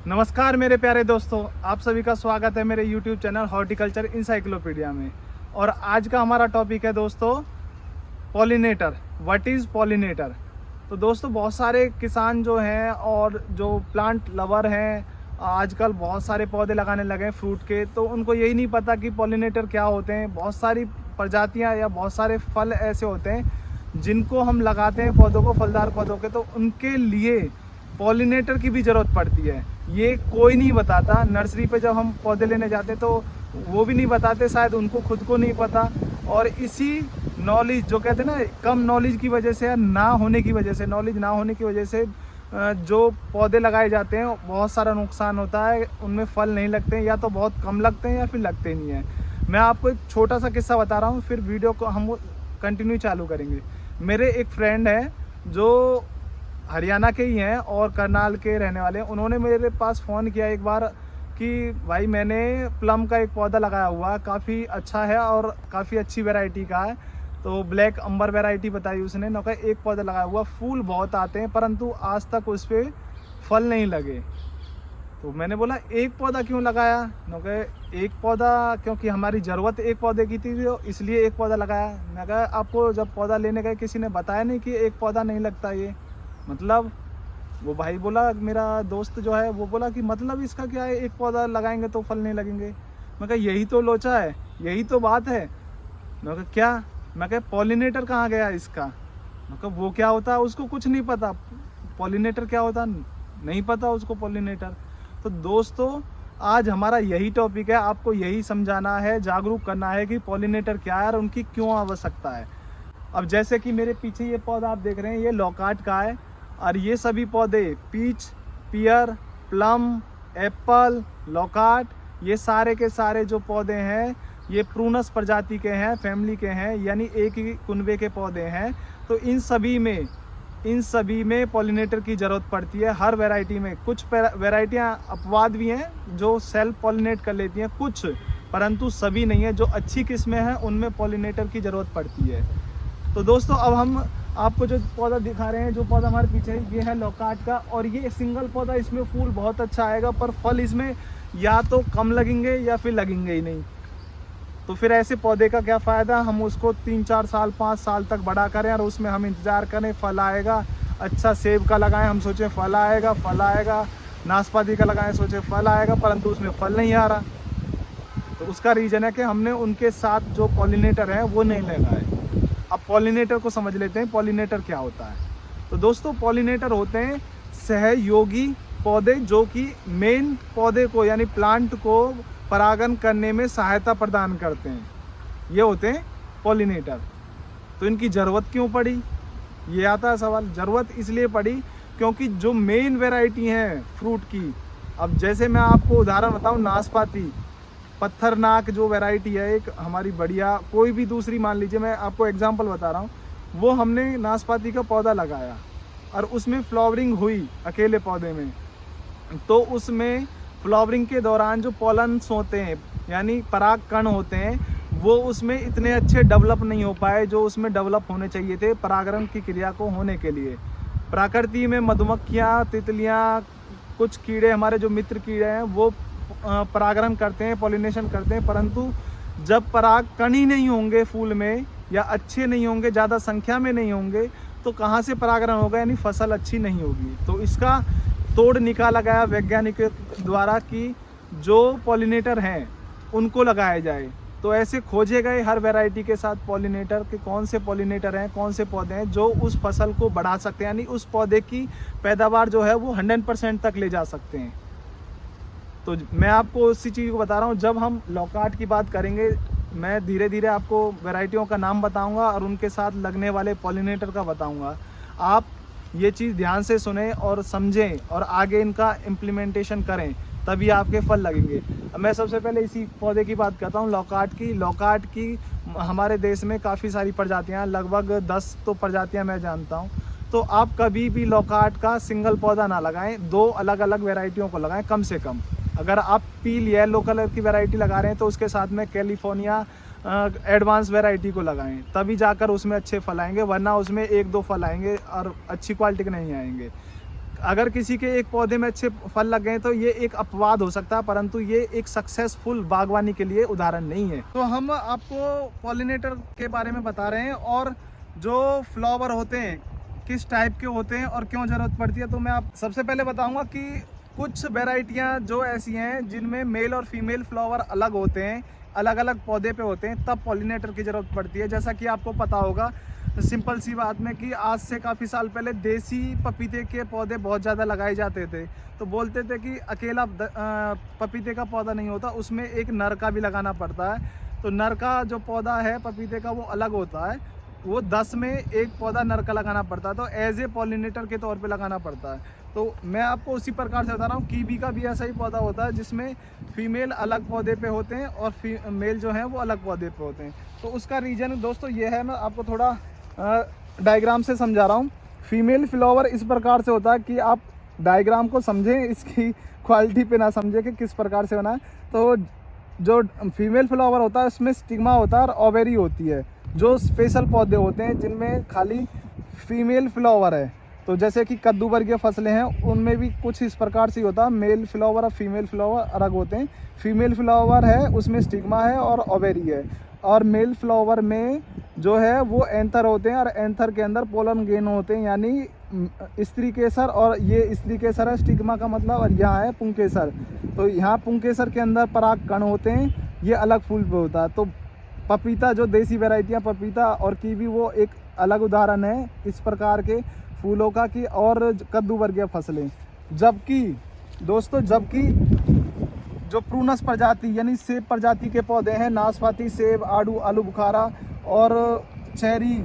नमस्कार मेरे प्यारे दोस्तों, आप सभी का स्वागत है मेरे YouTube चैनल हॉर्टिकल्चर इंसाइक्लोपीडिया में। और आज का हमारा टॉपिक है दोस्तों पॉलिनेटर। What is pollinator. तो दोस्तों बहुत सारे किसान जो हैं और जो प्लांट लवर हैं आजकल बहुत सारे पौधे लगाने लगे हैं फ्रूट के, तो उनको यही नहीं पता कि पॉलिनेटर क्या होते हैं। बहुत सारी प्रजातियां या बहुत सारे फल ऐसे होते हैं जिनको हम लगाते हैं पौधों को, फलदार पौधों के, तो उनके लिए पॉलिनेटर की भी ज़रूरत पड़ती है। ये कोई नहीं बताता। नर्सरी पे जब हम पौधे लेने जाते तो वो भी नहीं बताते, शायद उनको खुद को नहीं पता। और इसी नॉलेज जो कहते हैं ना, कम नॉलेज की वजह से या ना होने की वजह से, नॉलेज ना होने की वजह से जो पौधे लगाए जाते हैं बहुत सारा नुकसान होता है। उनमें फल नहीं लगते हैं, या तो बहुत कम लगते हैं या फिर लगते नहीं हैं। मैं आपको एक छोटा सा किस्सा बता रहा हूँ, फिर वीडियो को हम कंटिन्यू चालू करेंगे। मेरे एक फ्रेंड है जो हरियाणा के ही हैं और करनाल के रहने वाले हैं। उन्होंने मेरे पास फ़ोन किया एक बार कि भाई मैंने प्लम का एक पौधा लगाया हुआ, काफ़ी अच्छा है और काफ़ी अच्छी वैरायटी का है। तो ब्लैक अंबर वैरायटी बताई उसने। न कहा एक पौधा लगाया हुआ, फूल बहुत आते हैं परंतु आज तक उस पर फल नहीं लगे। तो मैंने बोला एक पौधा क्यों लगाया। न कहा एक पौधा क्योंकि हमारी ज़रूरत एक पौधे की थी तो इसलिए एक पौधा लगाया। मैं कहा आपको जब पौधा लेने गए किसी ने बताया नहीं कि एक पौधा नहीं लगता ये मतलब। वो भाई बोला, मेरा दोस्त जो है वो बोला कि मतलब इसका क्या है, एक पौधा लगाएंगे तो फल नहीं लगेंगे। मैं कहा यही तो लोचा है, यही तो बात है। मैं कहा क्या। मैं कहा पॉलिनेटर कहाँ गया इसका। मैं कहा वो क्या होता है, उसको कुछ नहीं पता। पॉलिनेटर क्या होता नहीं पता उसको पॉलिनेटर। तो दोस्तों आज हमारा यही टॉपिक है, आपको यही समझाना है, जागरूक करना है कि पॉलिनेटर क्या है और उनकी क्यों आवश्यकता है। अब जैसे कि मेरे पीछे ये पौधा आप देख रहे हैं, ये लॉकार्ट का है। और ये सभी पौधे पीच, पियर, प्लम, एप्पल, लॉकार्ट, ये सारे के सारे जो पौधे हैं ये प्रूनस प्रजाति के हैं, फैमिली के हैं, यानी एक ही कुनबे के पौधे हैं। तो इन सभी में पॉलिनेटर की ज़रूरत पड़ती है, हर वैरायटी में। कुछ वैरायटियाँ अपवाद भी हैं जो सेल्फ पॉलिनेट कर लेती हैं कुछ, परंतु सभी नहीं है। जो अच्छी किस्में हैं उनमें पॉलिनेटर की ज़रूरत पड़ती है। तो दोस्तों अब हम आपको जो पौधा दिखा रहे हैं, जो पौधा हमारे पीछे है, ये है लॉकार्ट का। और ये सिंगल पौधा, इसमें फूल बहुत अच्छा आएगा पर फल इसमें या तो कम लगेंगे या फिर लगेंगे ही नहीं। तो फिर ऐसे पौधे का क्या फ़ायदा, हम उसको 3-4 साल 5 साल तक बड़ा करें और उसमें हम इंतज़ार करें फल आएगा। अच्छा सेब का लगाएं, हम सोचें फल आएगा। नाशपाती का लगाएं, सोचें फल आएगा, परंतु उसमें फल नहीं आ रहा। तो उसका रीज़न है कि हमने उनके साथ जो पॉलिनेटर हैं वो नहीं लगाए। अब पॉलिनेटर को समझ लेते हैं, पॉलिनेटर क्या होता है। तो दोस्तों पॉलिनेटर होते हैं सहयोगी पौधे जो कि मेन पौधे को यानी प्लांट को परागण करने में सहायता प्रदान करते हैं, ये होते हैं पॉलिनेटर। तो इनकी ज़रूरत क्यों पड़ी, ये आता है सवाल। ज़रूरत इसलिए पड़ी क्योंकि जो मेन वैरायटी हैं फ्रूट की, अब जैसे मैं आपको उदाहरण बताऊं, नाशपाती, पत्थरनाक जो वैरायटी है एक हमारी बढ़िया, कोई भी दूसरी मान लीजिए, मैं आपको एग्जांपल बता रहा हूँ। वो हमने नाशपाती का पौधा लगाया और उसमें फ्लावरिंग हुई अकेले पौधे में। तो उसमें फ्लावरिंग के दौरान जो पॉलन्स होते हैं यानी पराग कण होते हैं, वो उसमें इतने अच्छे डेवलप नहीं हो पाए जो उसमें डेवलप होने चाहिए थे परागण की क्रिया को होने के लिए। प्रकृति में मधुमक्खियाँ, तितलियाँ, कुछ कीड़े, हमारे जो मित्र कीड़े हैं, वो परागण करते हैं, पॉलिनेशन करते हैं, परंतु जब पराग कण ही नहीं होंगे फूल में, या अच्छे नहीं होंगे, ज़्यादा संख्या में नहीं होंगे, तो कहाँ से परागण होगा, यानी फसल अच्छी नहीं होगी। तो इसका तोड़ निकाला गया वैज्ञानिक द्वारा कि जो पॉलिनेटर हैं उनको लगाया जाए। तो ऐसे खोजे गए हर वैरायटी के साथ पॉलिनेटर के, कौन से पॉलिनेटर हैं, कौन से पौधे हैं जो उस फसल को बढ़ा सकते हैं, यानी उस पौधे की पैदावार जो है वो 100% तक ले जा सकते हैं। तो मैं आपको उसी चीज़ को बता रहा हूँ। जब हम लॉकार्ट की बात करेंगे, मैं धीरे धीरे आपको वैरायटियों का नाम बताऊंगा और उनके साथ लगने वाले पॉलिनेटर का बताऊंगा। आप ये चीज़ ध्यान से सुने और समझें और आगे इनका इम्प्लीमेंटेशन करें, तभी आपके फल लगेंगे। मैं सबसे पहले इसी पौधे की बात करता हूँ, लॉकार्ट की। लॉकार्ट की हमारे देश में काफ़ी सारी प्रजातियाँ, लगभग 10 तो प्रजातियाँ मैं जानता हूँ। तो आप कभी भी लॉकार्ट का सिंगल पौधा ना लगाएं, 2 अलग अलग वैरायटियों को लगाएं कम से कम। अगर आप पील येलो कलर की वैरायटी लगा रहे हैं तो उसके साथ में कैलिफोर्निया एडवांस वैरायटी को लगाएं, तभी जाकर उसमें अच्छे फल आएंगे, वरना उसमें 1-2 फल आएंगे और अच्छी क्वालिटी के नहीं आएंगे। अगर किसी के एक पौधे में अच्छे फल लग गए तो ये एक अपवाद हो सकता है, परंतु ये एक सक्सेसफुल बागवानी के लिए उदाहरण नहीं है। तो हम आपको पॉलिनेटर के बारे में बता रहे हैं और जो फ्लावर होते हैं किस टाइप के होते हैं और क्यों ज़रूरत पड़ती है। तो मैं आप सबसे पहले बताऊंगा कि कुछ वेराइटियां जो ऐसी हैं जिनमें मेल और फीमेल फ्लावर अलग होते हैं, अलग अलग पौधे पे होते हैं, तब पॉलिनेटर की ज़रूरत पड़ती है। जैसा कि आपको पता होगा, सिंपल सी बात में, कि आज से काफ़ी साल पहले देसी पपीते के पौधे बहुत ज़्यादा लगाए जाते थे। तो बोलते थे कि अकेला पपीते का पौधा नहीं होता, उसमें एक नर का भी लगाना पड़ता है। तो नर का जो पौधा है पपीते का वो अलग होता है, वो 10 में एक पौधा नर का लगाना पड़ता है, तो एज ए पॉलिनेटर के तौर पे लगाना पड़ता है। तो मैं आपको उसी प्रकार से बता रहा हूँ, कीवी का भी ऐसा ही पौधा होता है जिसमें फीमेल अलग पौधे पे होते हैं और मेल जो है वो अलग पौधे पे होते हैं। तो उसका रीज़न दोस्तों ये है, मैं आपको थोड़ा डायग्राम से समझा रहा हूँ। फीमेल फ्लावर इस प्रकार से होता है कि आप डायग्राम को समझें, इसकी क्वालिटी पे ना समझें कि किस प्रकार से बना है। तो जो फीमेल फ्लावर होता है उसमें स्टिग्मा होता है और ओवेरी होती है। जो स्पेशल पौधे होते हैं जिनमें खाली फीमेल फ्लावर है, तो जैसे कि कद्दू वर्गीय फसलें हैं, उनमें भी कुछ इस प्रकार से होता है। मेल फ्लावर और फीमेल फ्लावर अलग होते हैं। फीमेल फ्लावर है उसमें स्टिग्मा है और ओवेरी है, और मेल फ्लावर में जो है वो एंथर होते हैं और एंथर के अंदर पोलन ग्रेन होते हैं, यानी स्त्री केसर। और ये स्त्री केसर है स्टिग्मा का मतलब, और यहाँ है पुंकेसर। तो यहाँ पुंकेसर के अंदर पराग कण होते हैं, ये अलग फूल पे होता है। तो पपीता, जो देसी वैरायटियाँ पपीता और कीवी, वो एक अलग उदाहरण है इस प्रकार के फूलों का कि, और कद्दू वर्गीय फसलें। जबकि दोस्तों, जो प्रूनस प्रजाति यानी सेब प्रजाति के पौधे हैं, नाशपाती, सेब, आड़ू, आलू बुखारा और चेरी,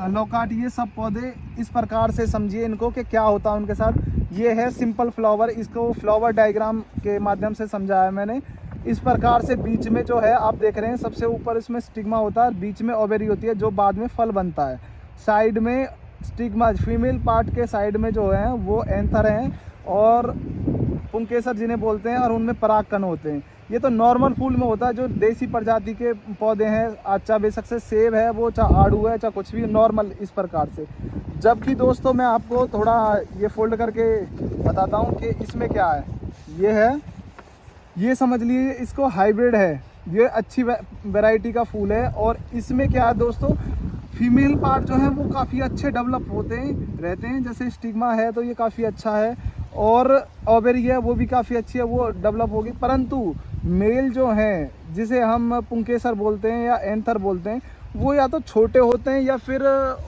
लौकाट, ये सब पौधे इस प्रकार से समझिए इनको कि क्या होता है उनके साथ। ये है सिंपल फ्लावर, इसको फ्लावर डायग्राम के माध्यम से समझाया मैंने। इस प्रकार से बीच में जो है आप देख रहे हैं, सबसे ऊपर इसमें स्टिग्मा होता है, बीच में ओवेरी होती है जो बाद में फल बनता है। साइड में स्टिग्मा, फीमेल पार्ट के साइड में जो है वो एंथर हैं और पुंकेसर जिन्हें बोलते हैं, और उनमें परागकण होते हैं। ये तो नॉर्मल फूल में होता है, जो देसी प्रजाति के पौधे हैं, अच्छा बेशक से सेब है वो, चाहे आड़ू है, चाहे कुछ भी, नॉर्मल इस प्रकार से। जबकि दोस्तों मैं आपको थोड़ा ये फोल्ड करके बताता हूँ कि इसमें क्या है। ये है, ये समझ लीजिए इसको हाइब्रिड है, ये अच्छी वैरायटी का फूल है। और इसमें क्या है दोस्तों, फीमेल पार्ट जो है वो काफ़ी अच्छे डेवलप होते हैं रहते हैं। जैसे स्टिग्मा है तो ये काफ़ी अच्छा है, और ओवेरी है वो भी काफ़ी अच्छी है, वो डेवलप होगी। परंतु मेल जो हैं, जिसे हम पुंकेसर बोलते हैं या एंथर बोलते हैं, वो या तो छोटे होते हैं या फिर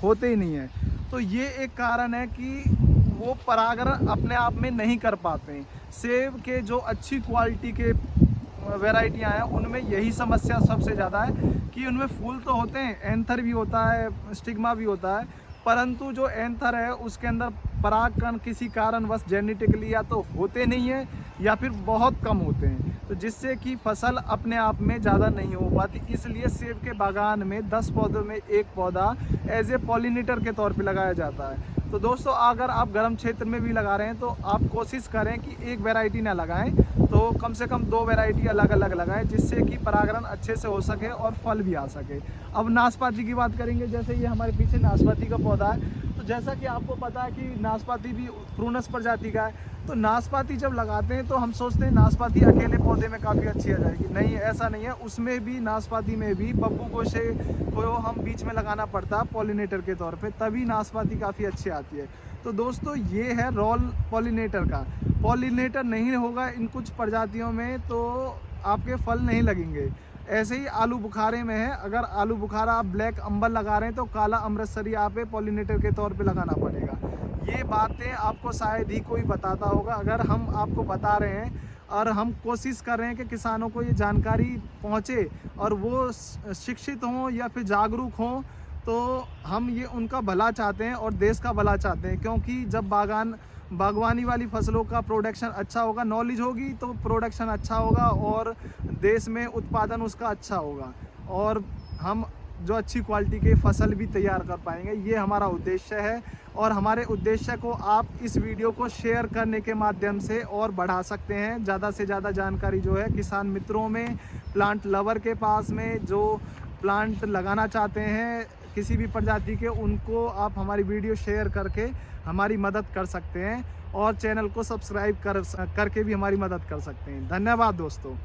होते ही नहीं हैं। तो ये एक कारण है कि वो परागण अपने आप में नहीं कर पाते हैं। सेब के जो अच्छी क्वालिटी के वैरायटियां हैं उनमें यही समस्या सबसे ज़्यादा है कि उनमें फूल तो होते हैं, एंथर भी होता है, स्टिग्मा भी होता है, परंतु जो एंथर है उसके अंदर परागकण किसी कारणवश जेनेटिकली या तो होते नहीं है या फिर बहुत कम होते हैं, तो जिससे कि फसल अपने आप में ज़्यादा नहीं हो पाती। इसलिए सेब के बागान में 10 पौधों में एक पौधा एज ए पॉलिनेटर के तौर पे लगाया जाता है। तो दोस्तों, अगर आप गर्म क्षेत्र में भी लगा रहे हैं तो आप कोशिश करें कि एक वैरायटी ना लगाएं, तो कम से कम 2 वैरायटी अलग अलग लगाएं, जिससे कि परागण अच्छे से हो सके और फल भी आ सके। अब नाशपाती की बात करेंगे, जैसे ये हमारे पीछे नाशपाती का पौधा है। तो जैसा कि आपको पता है कि नाशपाती भी प्रूनस प्रजाति का है। तो नाशपाती जब लगाते हैं तो हम सोचते हैं नाशपाती अकेले पौधे में काफ़ी अच्छी आ जाएगी, नहीं, ऐसा नहीं है। उसमें भी, नाशपाती में भी बब्बू गोशे को हम बीच में लगाना पड़ता है पॉलिनेटर के तौर पे, तभी नाशपाती काफ़ी अच्छी आती है। तो दोस्तों, ये है रोल पॉलिनेटर का। पॉलिनेटर नहीं होगा इन कुछ प्रजातियों में तो आपके फल नहीं लगेंगे। ऐसे ही आलू बुखारे में है, अगर आलू बुखारा आप ब्लैक अंबर लगा रहे हैं तो काला अमृतसरी आप पॉलिनेटर के तौर पे लगाना पड़ेगा। ये बातें आपको शायद ही कोई बताता होगा। अगर हम आपको बता रहे हैं और हम कोशिश कर रहे हैं कि किसानों को ये जानकारी पहुँचे और वो शिक्षित हों या फिर जागरूक हों, तो हम ये उनका भला चाहते हैं और देश का भला चाहते हैं। क्योंकि जब बागवानी वाली फसलों का प्रोडक्शन अच्छा होगा, नॉलेज होगी तो प्रोडक्शन अच्छा होगा और देश में उत्पादन उसका अच्छा होगा, और हम जो अच्छी क्वालिटी के फसल भी तैयार कर पाएंगे। ये हमारा उद्देश्य है, और हमारे उद्देश्य को आप इस वीडियो को शेयर करने के माध्यम से और बढ़ा सकते हैं। ज़्यादा से ज़्यादा जानकारी जो है किसान मित्रों में, प्लांट लवर के पास में, जो प्लांट लगाना चाहते हैं किसी भी प्रजाति के, उनको आप हमारी वीडियो शेयर करके हमारी मदद कर सकते हैं। और चैनल को सब्सक्राइब करके भी हमारी मदद कर सकते हैं। धन्यवाद दोस्तों।